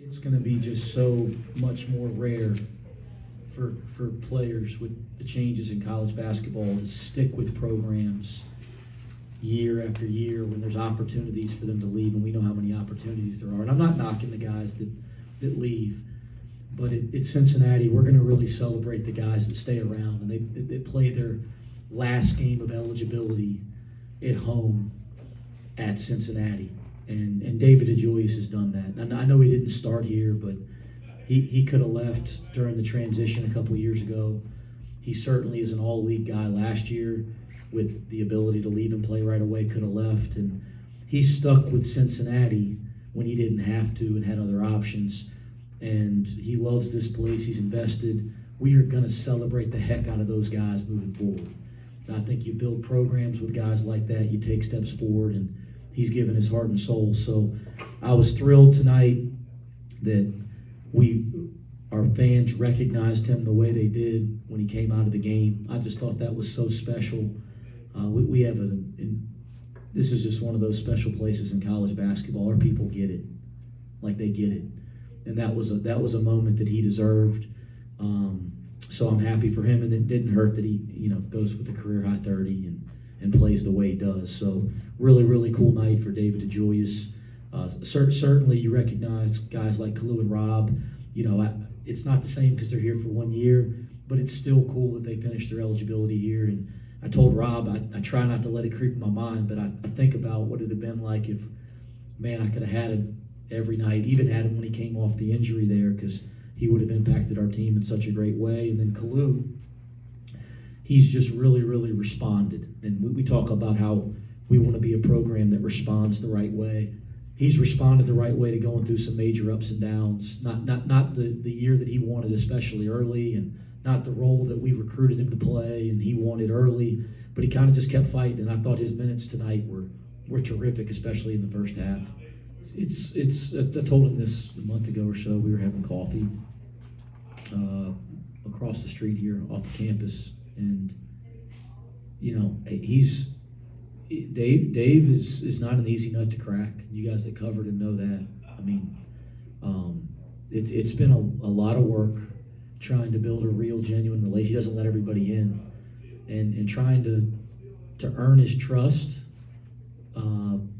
It's going to be just so much more rare for players with the changes in college basketball to stick with programs year after year when there's opportunities for them to leave, and we know how many opportunities there are. And I'm not knocking the guys that leave, but at Cincinnati, we're going to really celebrate the guys that stay around, and they play their last game of eligibility at home at Cincinnati. And David DeJulius has done that. And I know he didn't start here, but he could have left during the transition a couple years ago. He certainly is an all-league guy last year with the ability to leave and play right away, could have left. And he stuck with Cincinnati when he didn't have to and had other options. And he loves this place. He's invested. We are going to celebrate the heck out of those guys moving forward. And I think you build programs with guys like that, you take steps forward, and he's given his heart and soul. So I was thrilled tonight that our fans recognized him the way they did when he came out of the game. I just thought that was so special. We have this is just one of those special places in college basketball. Our people get it, like they get it, and that was a moment that he deserved. So I'm happy for him, and it didn't hurt that he goes with a career high 30 and plays the way he does. So really cool night for David DeJulius. Certainly you recognize guys like Kalu and Rob. It's not the same because they're here for 1 year, but it's still cool that they finished their eligibility here. And I told Rob, I try not to let it creep in my mind, but I think about what it would have been like if, man, I could have had him every night, even had him when he came off the injury there, because he would have impacted our team in such a great way. And then Kalu, he's just really responded. And we talk about how we want to be a program that responds the right way. He's responded the right way to going through some major ups and downs. Not the year that he wanted, especially early, and not the role that we recruited him to play and he wanted early, but he kind of just kept fighting. And I thought his minutes tonight were terrific, especially in the first half. I told him this a month ago or so. We were having coffee across the street here off the campus, and Dave is not an easy nut to crack. You guys that covered him know that. I mean, it's been a lot of work trying to build a real, genuine relationship. He doesn't let everybody in, and trying to earn his trust.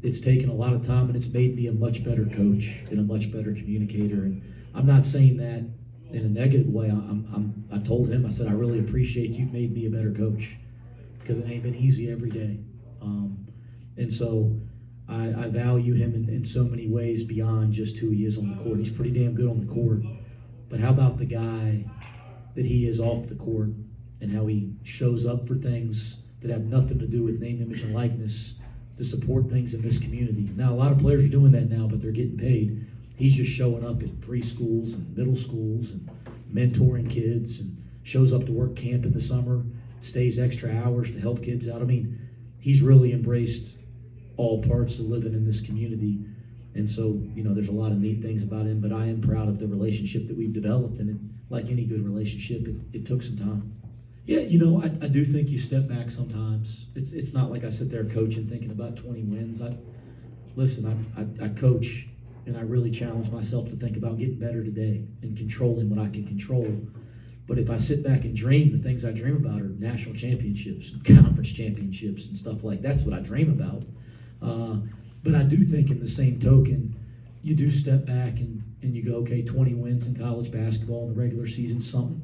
It's taken a lot of time, and it's made me a much better coach and a much better communicator. And I'm not saying that in a negative way. I told him, I said, I really appreciate you've made me a better coach, because it ain't been easy every day. And so I value him in so many ways beyond just who he is on the court. He's pretty damn good on the court. But how about the guy that he is off the court, and how he shows up for things that have nothing to do with name, image, and likeness to support things in this community. Now, a lot of players are doing that now, but they're getting paid. He's just showing up at preschools and middle schools and mentoring kids, and shows up to work camp in the summer, stays extra hours to help kids out. I mean, he's really embraced all parts of living in this community. And so, there's a lot of neat things about him, but I am proud of the relationship that we've developed. And like any good relationship, it took some time. Yeah, I do think you step back sometimes. It's not like I sit there coaching thinking about 20 wins. I coach, and I really challenge myself to think about getting better today and controlling what I can control. But if I sit back and dream, the things I dream about are national championships and conference championships and stuff like that. That's what I dream about. But I do think in the same token, you do step back and you go, okay, 20 wins in college basketball in the regular season, something,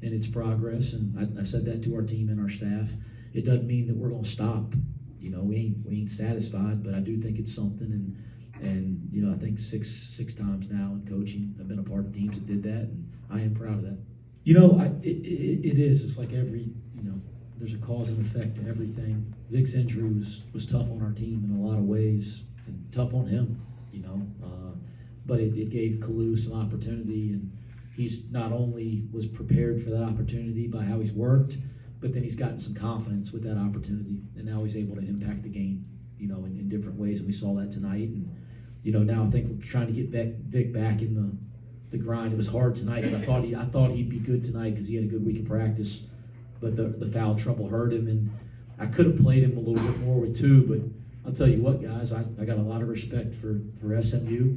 and it's progress. And I said that to our team and our staff. It doesn't mean that we're going to stop. We ain't satisfied, but I do think it's something. And I think six times now in coaching, I've been a part of teams that did that, and I am proud of that. It is. It's like there's a cause and effect to everything. Vic's injury was tough on our team in a lot of ways, and tough on him, but it gave Kalu some opportunity, and he's not only was prepared for that opportunity by how he's worked, but then he's gotten some confidence with that opportunity, and now he's able to impact the game, in different ways, and we saw that tonight. And now I think we're trying to get Vic back in the grind. It was hard tonight, but I thought he'd be good tonight because he had a good week of practice. But the foul trouble hurt him, and I could have played him a little bit more with two. But I'll tell you what, guys, I got a lot of respect for SMU.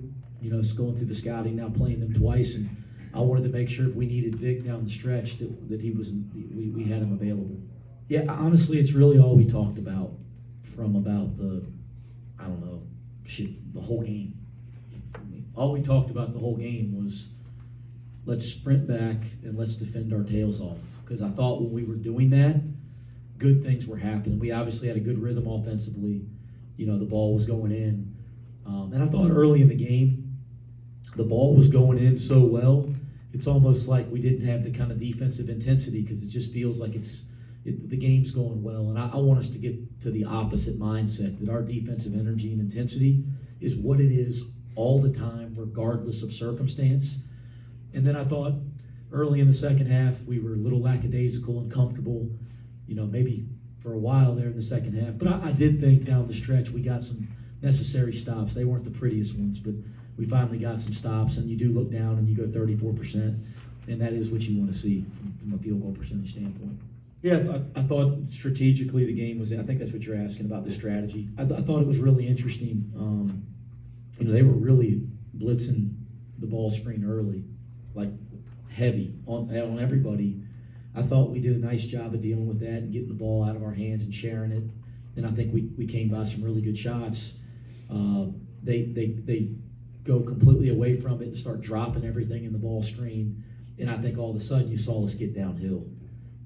going through the scouting, now playing them twice, and I wanted to make sure if we needed Vic down the stretch that he was, we had him available. Yeah, honestly, it's really all we talked about from about the whole game. All we talked about the whole game was let's sprint back and let's defend our tails off. Because I thought when we were doing that, good things were happening. We obviously had a good rhythm offensively. The ball was going in. And I thought early in the game, the ball was going in so well, it's almost like we didn't have the kind of defensive intensity because it just feels like the game's going well. And I want us to get to the opposite mindset, that our defensive energy and intensity is what it is all the time, regardless of circumstance. And then I thought early in the second half, we were a little lackadaisical and comfortable, maybe for a while there in the second half. But I did think down the stretch we got some necessary stops. They weren't the prettiest ones, but we finally got some stops. And you do look down and you go 34%, and that is what you want to see from a field goal percentage standpoint. Yeah, I thought strategically the game was, I think that's what you're asking about, the strategy. I thought it was really interesting. They were really blitzing the ball screen early, like heavy on everybody. I thought we did a nice job of dealing with that and getting the ball out of our hands and sharing it. And I think we came by some really good shots. They go completely away from it and start dropping everything in the ball screen. And I think all of a sudden you saw us get downhill.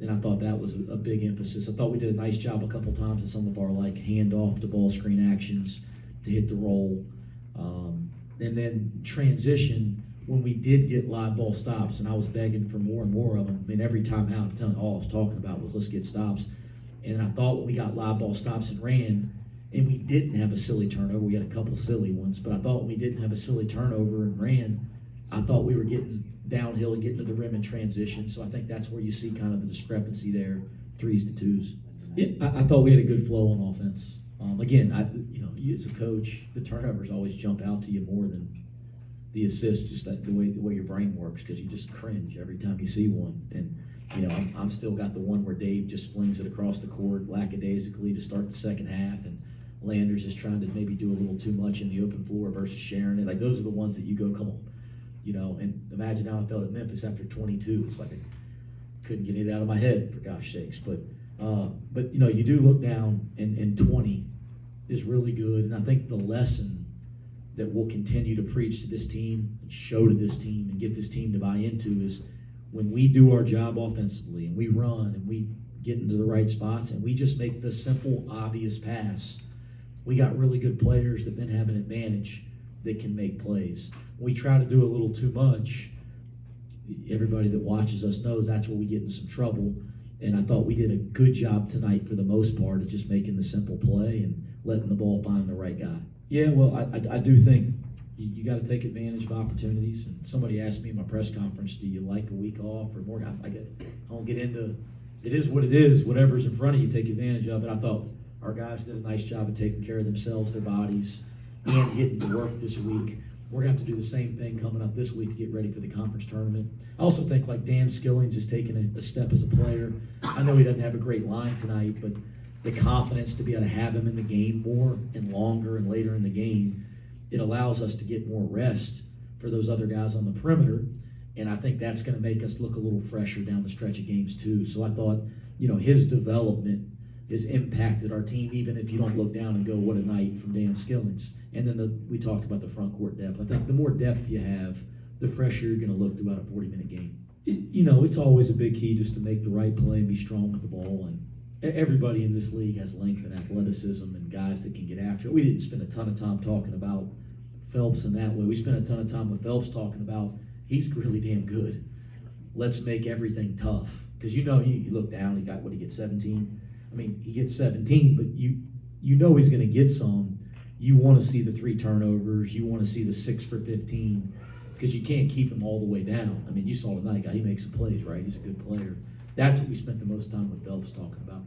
And I thought that was a big emphasis. I thought we did a nice job a couple times in some of our handoff to ball screen actions to hit the roll. And then transition, when we did get live ball stops, and I was begging for more and more of them. Every time out, all I was talking about was let's get stops. And I thought when we got live ball stops and ran, and we didn't have a silly turnover, we had a couple silly ones, but I thought when we didn't have a silly turnover and ran, I thought we were getting downhill and getting to the rim in transition. So I think that's where you see kind of the discrepancy there, 3s to 2s. Yeah, I thought we had a good flow on offense. Again, you as a coach, the turnovers always jump out to you more than the assists, just the way your brain works, because you just cringe every time you see one. And I'm still got the one where Dave just flings it across the court lackadaisically to start the second half, and Landers is trying to maybe do a little too much in the open floor versus sharing it. Like, those are the ones that you go, come on. And imagine how I felt at Memphis after 22. It's like I couldn't get it out of my head, for gosh sakes. But you do look down, and 20 is really good. And I think the lesson that we'll continue to preach to this team and show to this team and get this team to buy into is when we do our job offensively and we run and we get into the right spots and we just make the simple, obvious pass, we got really good players that then have an advantage that can make plays. When we try to do a little too much, everybody that watches us knows that's where we get in some trouble. And I thought we did a good job tonight for the most part of just making the simple play and letting the ball find the right guy. Yeah, well, I do think you got to take advantage of opportunities. And somebody asked me in my press conference, do you like a week off or more? I don't get into it. Is what it is. Whatever's in front of you, take advantage of it. I thought our guys did a nice job of taking care of themselves, their bodies, and getting to work this week. We're going to have to do the same thing coming up this week to get ready for the conference tournament. I also think Dan Skillings is taking a step as a player. I know he doesn't have a great line tonight, but the confidence to be able to have him in the game more and longer and later in the game, it allows us to get more rest for those other guys on the perimeter. And I think that's going to make us look a little fresher down the stretch of games too. So I thought, his development has impacted our team, even if you don't look down and go, what a night from Dan Skillings. And then we talked about the front court depth. I think the more depth you have, the fresher you're going to look throughout a 40-minute game. It's always a big key just to make the right play and be strong with the ball. And everybody in this league has length and athleticism and guys that can get after it. We didn't spend a ton of time talking about Phelps in that way. We spent a ton of time with Phelps talking about he's really damn good. Let's make everything tough. Because you look down, he gets 17? He gets 17, but you know he's going to get some. You want to see the 3 turnovers. You want to see the 6 for 15 because you can't keep him all the way down. You saw tonight, he makes some plays, right? He's a good player. That's what we spent the most time with Phelps talking about.